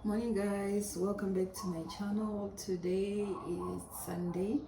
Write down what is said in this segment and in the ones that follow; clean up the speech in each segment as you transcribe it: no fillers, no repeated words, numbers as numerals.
Morning guys, welcome back to my channel. Today is Sunday.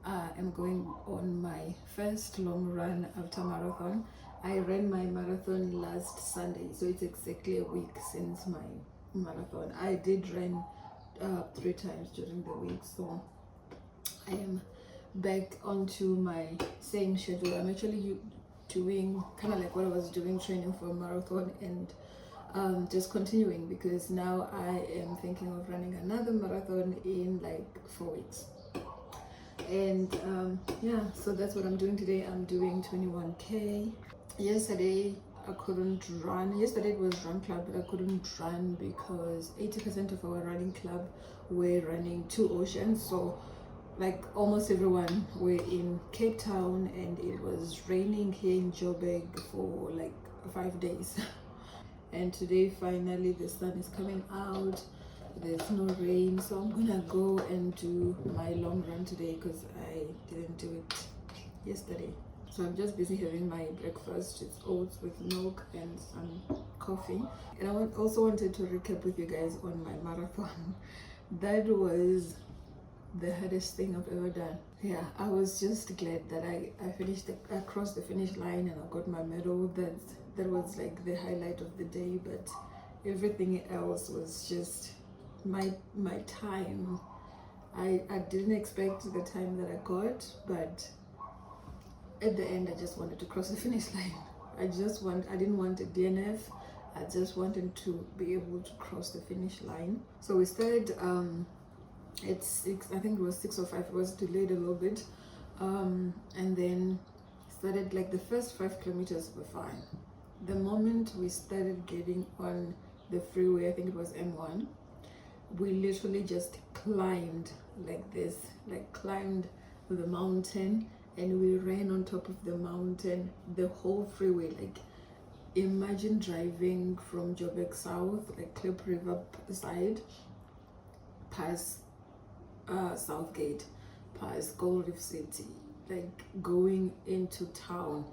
I'm going on my first long run after marathon. I ran my marathon last Sunday, so it's exactly a week since my marathon. I did run 3 times during the week, so I am back onto my same schedule. I'm actually doing kind of like what I was doing, training for a marathon, and just continuing, because now I am thinking of running another marathon in like 4 weeks. And yeah, so that's what I'm doing today. I'm doing 21k. Yesterday I couldn't run. Yesterday it was run club, but I couldn't run because 80% of our running club were running 2 oceans, so like almost everyone were in Cape Town, and it was raining here in Joburg for like 5 days. And today finally the sun is coming out, there's no rain, so I'm gonna go and do my long run today because I didn't do it yesterday. So I'm just busy having my breakfast. It's oats with milk and some coffee. And I also wanted to recap with you guys on my marathon. That was the hardest thing I've ever done. Yeah, I was just glad that I crossed the finish line and I got my medal. That was like the highlight of the day, but everything else was just my time. I didn't expect the time that I got, but at the end I just wanted to cross the finish line. I didn't want a DNF. I just wanted to be able to cross the finish line. So we started at 6, I think it was 6:05. It was delayed a little bit, and then started like the first 5 kilometers were fine. The moment we started getting on the freeway, I think it was M1, we literally just climbed like this, like climbed the mountain, and we ran on top of the mountain, the whole freeway. Like imagine driving from Joburg South, like Klip River side, past Southgate, past Gold Reef City, like going into town.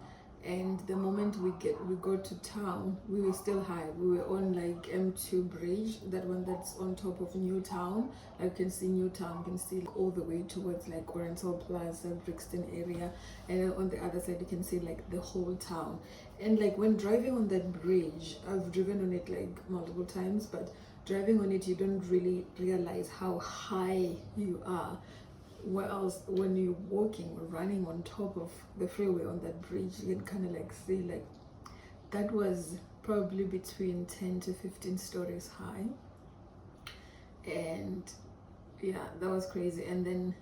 And the moment we got to town, we were still high. We were on like M2 bridge, that one that's on top of Newtown. Like you can see Newtown, you can see like all the way towards like Oriental Plaza, Brixton area, and then on the other side you can see like the whole town. And like when driving on that bridge, I've driven on it like multiple times, but driving on it you don't really realize how high you are. Whereas when you're walking or running on top of the freeway on that bridge, you can kind of like see, like that was probably between 10 to 15 stories high. And yeah, that was crazy. And then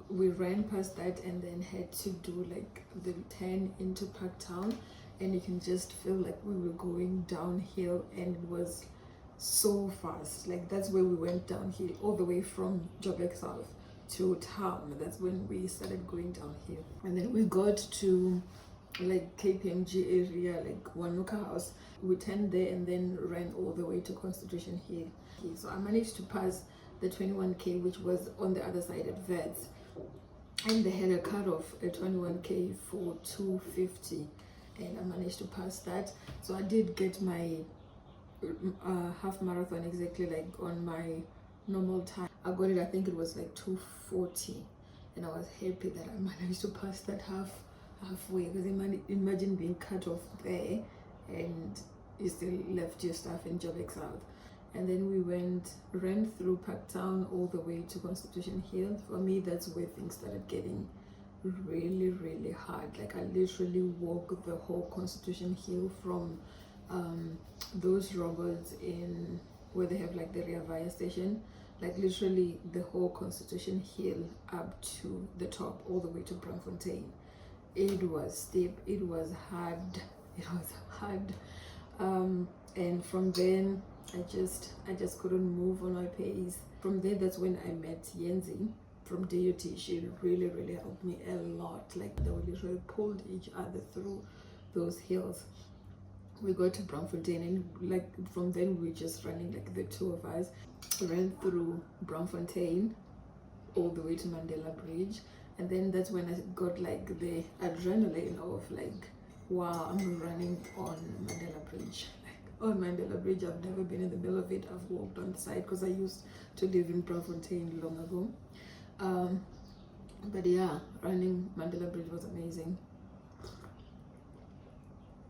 we ran past that and then had to do like the turn into Parktown, and you can just feel like we were going downhill, and it was so fast. Like that's where we went downhill all the way from Joburg South to town. That's when we started going downhill. And then we got to like KPMG area, like Wanuka House. We turned there and then ran all the way to Constitution Hill. So I managed to pass the 21k, which was on the other side at Vets, and they had a cutoff at 21k for 250, and I managed to pass that. So I did get my half marathon exactly like on my normal time. I got it, I think it was like 240, and I was happy that I managed to pass that halfway, because imagine being cut off there and you still left your stuff in Joburg South. And then we ran through Parktown all the way to Constitution Hill. For me, that's where things started getting really hard. Like I literally walked the whole Constitution Hill from those robots in where they have like the Rea Vaya station, like literally the whole Constitution Hill up to the top, all the way to Braamfontein. It was steep, it was hard, and from then I just couldn't move on my pace. From there, that's when I met Yenzi from DOT. She really helped me a lot. Like they were literally pulled each other through those hills. We got to Braamfontein, and like from then we were just running, like the 2 of us ran through Braamfontein all the way to Mandela Bridge. And then that's when I got like the adrenaline of like, wow, I'm running on Mandela Bridge. Like on Mandela Bridge. I've never been in the middle of it. I've walked on the side because I used to live in Braamfontein long ago. But yeah, running Mandela Bridge was amazing.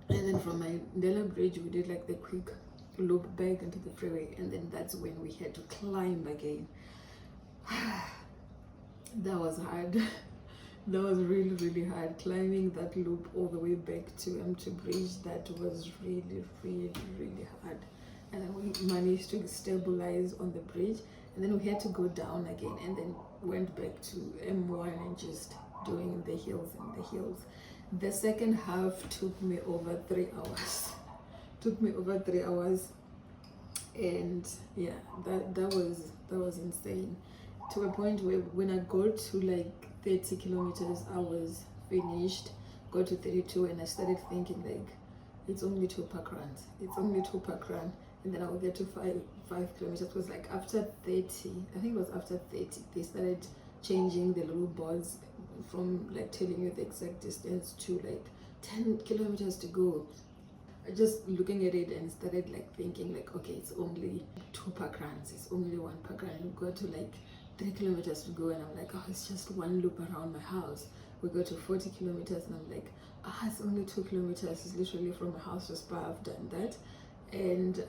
And then from Mandela Bridge, we did like the quick loop back into the freeway, and then that's when we had to climb again. That was hard. That was really, really hard. Climbing that loop all the way back to Bridge, that was really, really, really hard. And then we managed to stabilize on the bridge, and then we had to go down again, and then went back to M1 and just doing the hills and the hills. The second half took me over 3 hours. Took me over 3 hours, and yeah, that was insane. To a point where when I got to like 30 kilometers, I was finished. Got to 32, and I started thinking like, it's only 2 park runs. It's only 2 park run, and then I will get to 5 kilometers. It was like after 30, I think it was after 30, they started changing the little boards from like telling you the exact distance to like 10 kilometers to go. Just looking at it and started like thinking like, okay, it's only 2 park runs, it's only 1 park run. We got to like 3 kilometers to go, and I'm like, oh, it's just 1 loop around my house. We go to 40 kilometers, and I'm like, it's only 2 kilometers. It's literally from my house to Spa. I've done that. And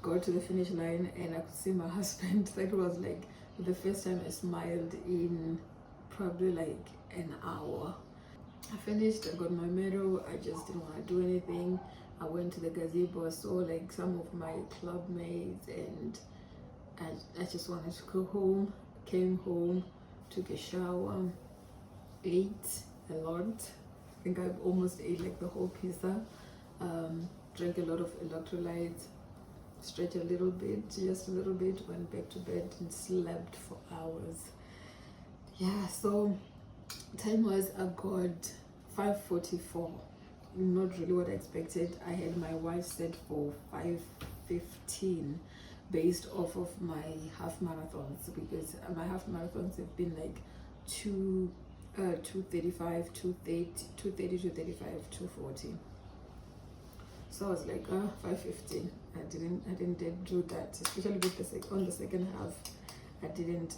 got to the finish line, and I could see my husband. That was like the first time I smiled in probably like an hour. I finished, I got my medal. I just didn't want to do anything. I went to the gazebo, I saw like some of my club mates, and I just wanted to go home. Came home, took a shower, ate a lot. I think I almost ate like the whole pizza. Drank a lot of electrolytes, stretched a little bit, just a little bit, went back to bed and slept for hours. Yeah, so time was, I got 5:44. Not really what I expected. I had my watch set for 5:15 based off of my half marathons, because my half marathons have been like 2:35, 2:30, 2:35, 2:40. So I was like, 5:15. I didn't do that, especially with on the second half. I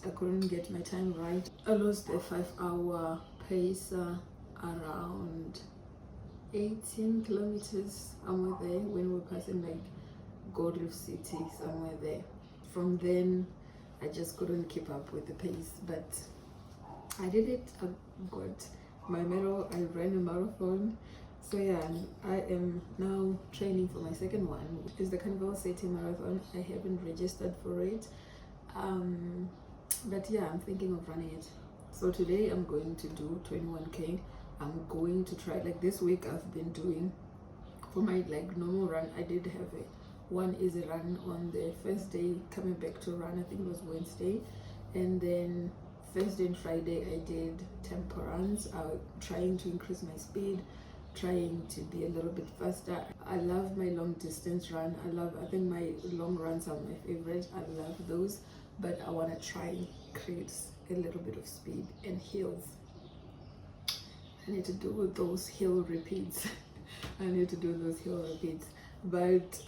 couldn't get my time right. I lost a 5-hour pace around 18 kilometers somewhere there, when we were passing like Gold Reef City, somewhere there. From then I just couldn't keep up with the pace, but I did it. I got my medal. I ran a marathon. So yeah, I am now training for my second one, which is the Carnival City Marathon. I haven't registered for it, but yeah, I'm thinking of running it. So today I'm going to do 21k. I'm going to try, like this week I've been doing, for my like normal run, I did have one easy run on the first day coming back to run. I think it was Wednesday, and then Thursday and Friday I did tempo runs, trying to increase my speed, trying to be a little bit faster. I love my long distance run. I think my long runs are my favorite. I love those, but I want to try and create a little bit of speed and hills. I need to do those hill repeats. But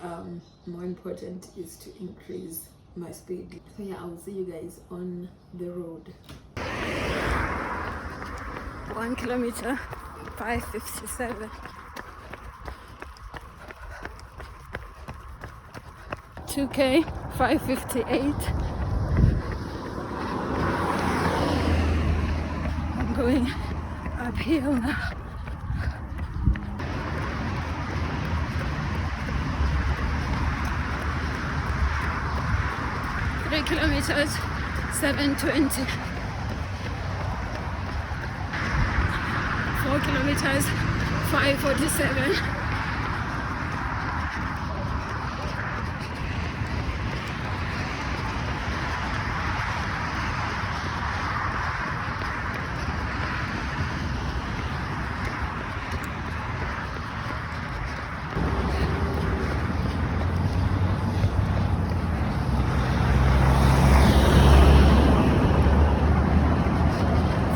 more important is to increase my speed. So yeah, I will see you guys on the road. 1 kilometer, 5:57. 2k, 5:58. I'm going uphill now. 3 kilometers, 7:20. 4 kilometers, 5:47.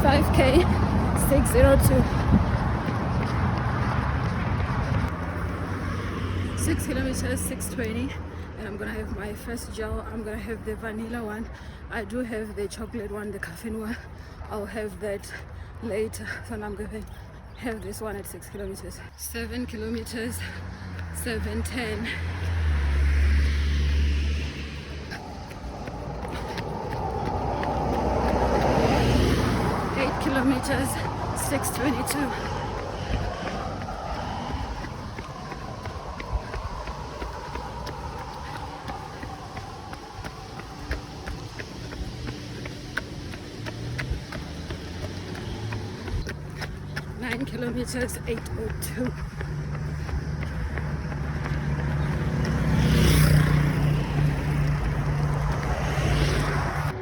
5k, 6:02. 6 kilometers, kilometers 620, and I'm gonna have my first gel. I'm gonna have the vanilla one. I do have the chocolate one, the caffeine one. I'll have that later. So now I'm gonna have this one at 6 kilometers. 7 kilometers 710. 8 kilometers 622. 9 kilometers 802.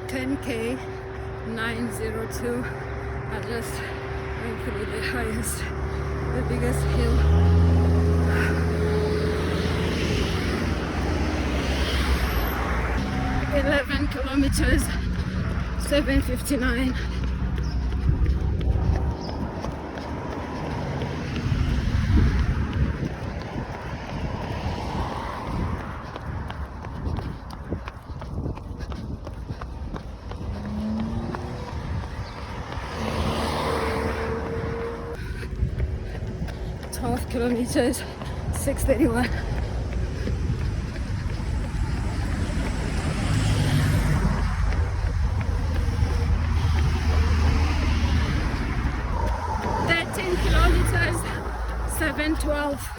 10k 902. I just went through the highest, the biggest hill. 11 kilometers 759. 12 kilometers 631. 13 kilometers 712.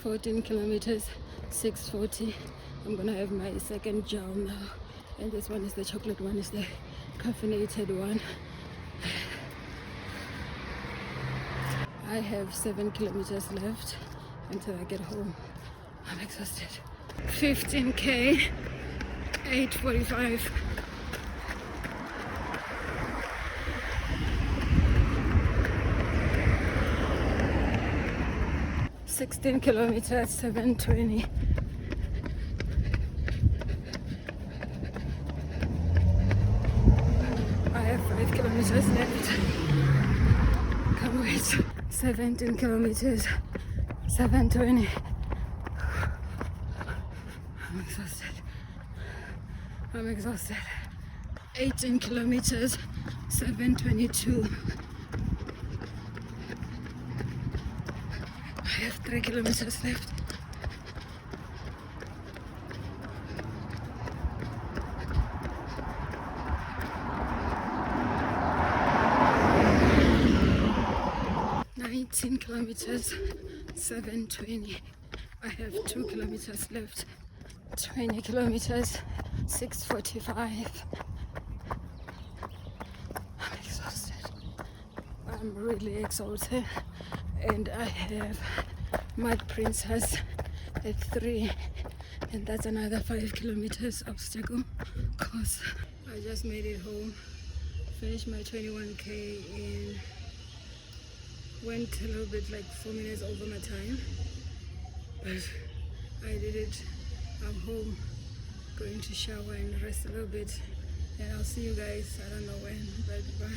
14 kilometers 640. I'm gonna have my second gel now, and this one is the chocolate one, is the caffeinated one. I have 7 kilometers left until I get home. I'm exhausted. 15k 845. 16 kilometers 720. I have 5 kilometers left. Can't wait. 17 kilometers 720. I'm exhausted. I'm exhausted. 18 kilometers 722. I have 3 kilometers left. Kilometers 720. I have 2 kilometers left. 20 kilometers 645. I'm exhausted. I'm really exhausted, and I have Mud Princess at 3, and that's another 5 kilometers obstacle course. I just made it home, finished my 21k in, went a little bit like 4 minutes over my time, but I did it. I'm home, going to shower and rest a little bit, and I'll see you guys, I don't know when, but bye.